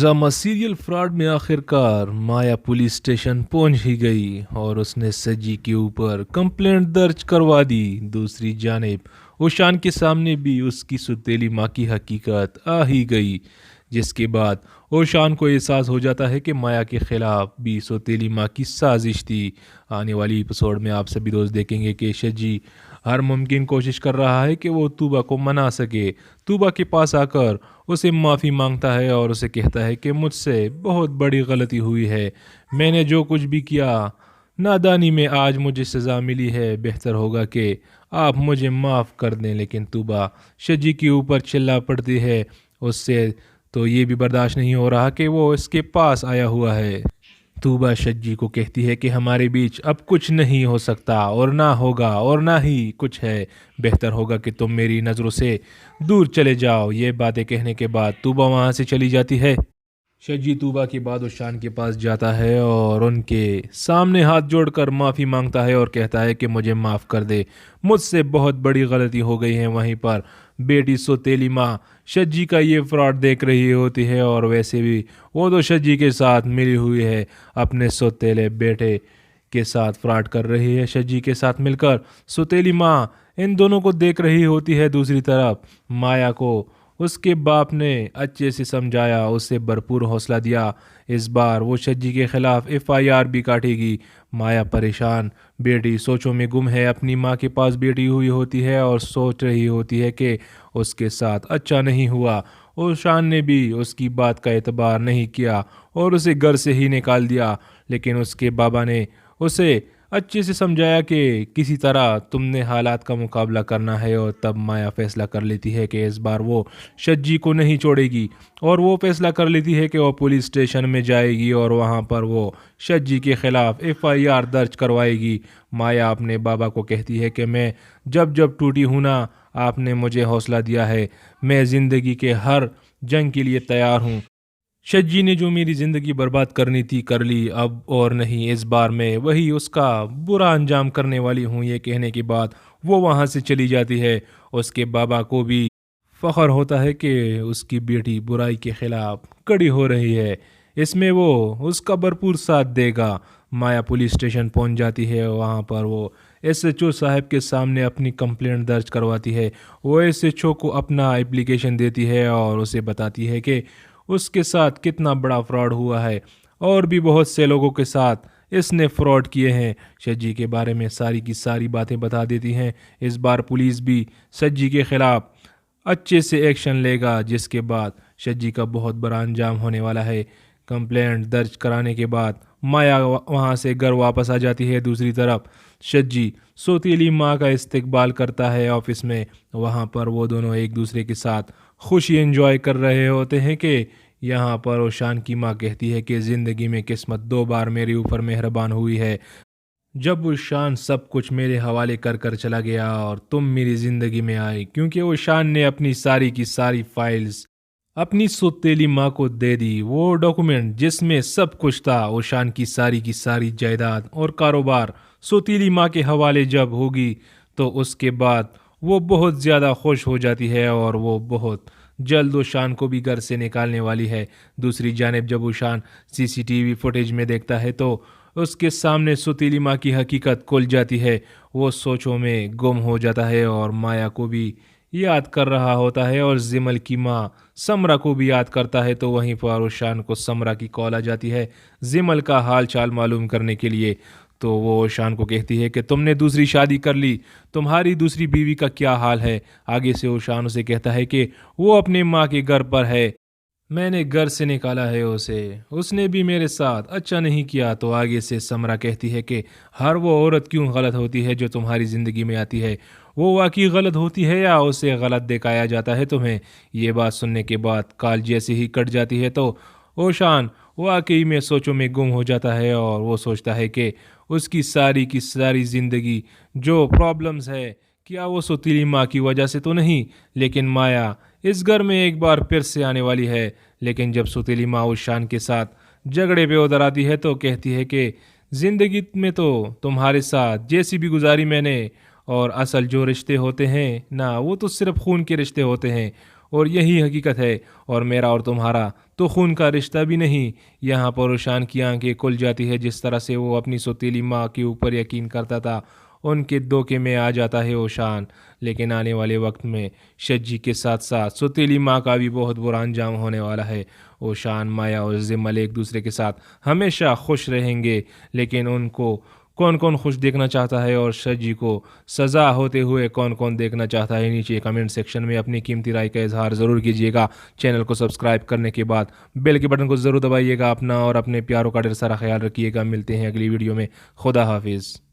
Drama serial fraud में आखिरकार माया police station पहुंच ही गई और उसने सज्जी के ऊपर कंप्लेंट दर्ज करवा दी। दूसरी जानिब ओशान के सामने भी उसकी सुतेली माँ की हकीकत आ ही गई, जिसके बाद ओशान को एहसास हो जाता है कि माया के खिलाफ भी सौतेली माँ की साजिश थी। आने वाली एपिसोड में आप सभी दोस्त देखेंगे कि शजी हर मुमकिन कोशिश कर रहा है कि वो तूबा को मना सके। तूबा के पास आकर उसे माफ़ी मांगता है और उसे कहता है कि मुझसे बहुत बड़ी गलती हुई है, मैंने जो कुछ भी किया नादानी में आज मुझे सज़ा मिली है, बेहतर होगा कि आप मुझे माफ़ कर दें। लेकिन तूबा शजी के ऊपर चिल्ला पड़ती है, उससे तो ये भी बर्दाश्त नहीं हो रहा कि वो इसके पास आया हुआ है। तूबा शज्जी को कहती है कि हमारे बीच अब कुछ नहीं हो सकता और ना होगा और ना ही कुछ है, बेहतर होगा कि तुम मेरी नज़रों से दूर चले जाओ। ये बातें कहने के बाद तूबा वहाँ से चली जाती है। शजी तूबा के बाद उशान के पास जाता है और उनके सामने हाथ जोड़कर माफ़ी मांगता है और कहता है कि मुझे माफ़ कर दे, मुझसे बहुत बड़ी गलती हो गई है। वहीं पर बेटी सौतेली माँ शज्जी का ये फ्रॉड देख रही होती है और वैसे भी वो तो शज्जी के साथ मिली हुई है, अपने सौतेले बेटे के साथ फ्रॉड कर रही है शज्जी के साथ मिलकर। सौतेली माँ इन दोनों को देख रही होती है। दूसरी तरफ माया को उसके बाप ने अच्छे से समझाया, उसे भरपूर हौसला दिया। इस बार वो शज्जी के खिलाफ एफआईआर भी काटेगी। माया परेशान बेटी सोचों में गुम है, अपनी माँ के पास बेटी हुई होती है और सोच रही होती है कि उसके साथ अच्छा नहीं हुआ। ओशान ने भी उसकी बात का एतबार नहीं किया और उसे घर से ही निकाल दिया। लेकिन उसके बाबा ने उसे अच्छे से समझाया कि किसी तरह तुमने हालात का मुकाबला करना है। और तब माया फैसला कर लेती है कि इस बार वो शज्जी को नहीं छोड़ेगी और वो फैसला कर लेती है कि वो पुलिस स्टेशन में जाएगी और वहाँ पर वो शज्जी के खिलाफ एफआईआर दर्ज करवाएगी। माया अपने बाबा को कहती है कि मैं जब जब टूटी हूँ ना, आपने मुझे हौसला दिया है, मैं ज़िंदगी के हर जंग के लिए तैयार हूँ। शज्जी ने जो मेरी ज़िंदगी बर्बाद करनी थी कर ली, अब और नहीं, इस बार मैं वही उसका बुरा अंजाम करने वाली हूँ। ये कहने के बाद वो वहाँ से चली जाती है। उसके बाबा को भी फ़ख्र होता है कि उसकी बेटी बुराई के ख़िलाफ़ कड़ी हो रही है, इसमें वो उसका भरपूर साथ देगा। माया पुलिस स्टेशन पहुँच जाती है। वहाँ पर वो एसएचओ साहब के सामने अपनी कंप्लेंट दर्ज करवाती है। वो एसएचओ को अपना एप्लीकेशन देती है और उसे बताती है कि उसके साथ कितना बड़ा फ्रॉड हुआ है और भी बहुत से लोगों के साथ इसने फ्रॉड किए हैं। शज्जी के बारे में सारी की सारी बातें बता देती हैं। इस बार पुलिस भी शज्जी के खिलाफ अच्छे से एक्शन लेगा, जिसके बाद शज्जी का बहुत बड़ा अंजाम होने वाला है। कंप्लेंट दर्ज कराने के बाद माया वहाँ से घर वापस आ जाती है। दूसरी तरफ शज्जी सौतीली माँ का इस्तकबाल करता है ऑफिस में। वहाँ पर वो दोनों एक दूसरे के साथ खुशी एंजॉय कर रहे होते हैं कि यहाँ पर ओशान की माँ कहती है कि ज़िंदगी में किस्मत 2 बार मेरे ऊपर मेहरबान हुई है, जब ओशान सब कुछ मेरे हवाले कर कर चला गया और तुम मेरी ज़िंदगी में आई, क्योंकि ओशान ने अपनी सारी की सारी फाइल्स अपनी सौतेली माँ को दे दी। वो डॉक्यूमेंट जिसमें सब कुछ था, ओशान की सारी जायदाद और कारोबार सौतीली माँ के हवाले जब होगी तो उसके बाद वो बहुत ज़्यादा खुश हो जाती है और वो बहुत जल्द ओशान को भी घर से निकालने वाली है। दूसरी जानिब जब ओशान सीसीटीवी फुटेज में देखता है तो उसके सामने सौतीली माँ की हकीकत खुल जाती है। वो सोचों में गुम हो जाता है और माया को भी याद कर रहा होता है और जिमल की माँ समरा को भी याद करता है। तो वहीं पर ओशान को समरा की कॉल आ जाती है जिमल का हाल चाल मालूम करने के लिए। तो वो ओशान को कहती है कि तुमने दूसरी शादी कर ली, तुम्हारी दूसरी बीवी का क्या हाल है। आगे से ओशान उसे कहता है कि वो अपने माँ के घर पर है, मैंने घर से निकाला है उसे, उसने भी मेरे साथ अच्छा नहीं किया। तो आगे से समरा कहती है कि हर वो औरत क्यों गलत होती है जो तुम्हारी ज़िंदगी में आती है, वो वाकई गलत होती है या उसे गलत दिखाया जाता है तुम्हें। ये बात सुनने के बाद काल जैसे ही कट जाती है तो ओशान वाकई में सोचों में गुम हो जाता है और वो सोचता है कि उसकी सारी की सारी ज़िंदगी जो प्रॉब्लम्स है, क्या वो सौतीली माँ की वजह से तो नहीं। लेकिन माया इस घर में एक बार फिर से आने वाली है। लेकिन जब सौतीली माँ ओशान के साथ झगड़े पे उतर आती है तो कहती है कि ज़िंदगी में तो तुम्हारे साथ जैसी भी गुजारी मैंने, और असल जो रिश्ते होते हैं ना, वो तो सिर्फ खून के रिश्ते होते हैं। और यही हकीकत है। और मेरा और तुम्हारा तो खून का रिश्ता भी नहीं। यहाँ पर ऊशान की आंखें खुल जाती है। जिस तरह से वो अपनी सौतेली माँ के ऊपर यकीन करता था, उनके धोखे में आ जाता है ओशान। लेकिन आने वाले वक्त में शज्जी के साथ साथ सौतेली माँ का भी बहुत बुरा अंजाम होने वाला है। ओशान, माया और जिमल एक दूसरे के साथ हमेशा खुश रहेंगे, लेकिन उनको कौन कौन खुश देखना चाहता है और शज्जी को सज़ा होते हुए कौन कौन देखना चाहता है, नीचे कमेंट सेक्शन में अपनी कीमती राय का इजहार ज़रूर कीजिएगा। चैनल को सब्सक्राइब करने के बाद बेल के बटन को ज़रूर दबाइएगा। अपना और अपने प्यारों का ढेर सारा ख्याल रखिएगा। मिलते हैं अगली वीडियो में। खुदा हाफिज़।